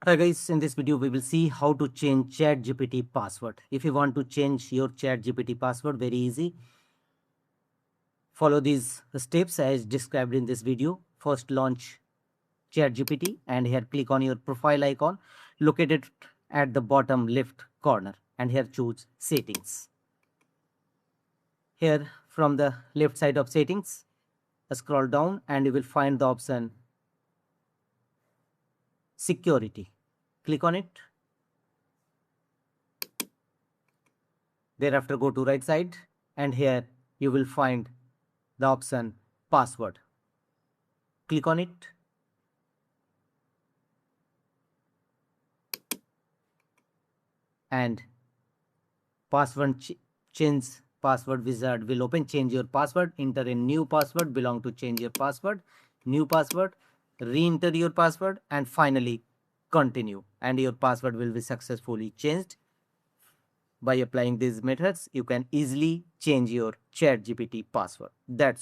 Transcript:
Hi guys, in this video we will see how to change ChatGPT password. If you want to change your ChatGPT password, very easy. Follow these steps as described in this video. First, launch ChatGPT and here click on your profile icon located at the bottom left corner and here choose settings. Here from the left side of settings, scroll down and you will find the option security. Click on it. Thereafter go to right side and here you will find the option password. Click on it. And change password wizard will open. Change your password, enter a new password, belong to change your password, new password, re-enter your password and finally continue and your password will be successfully changed. By applying these methods, you can easily change your ChatGPT password. That's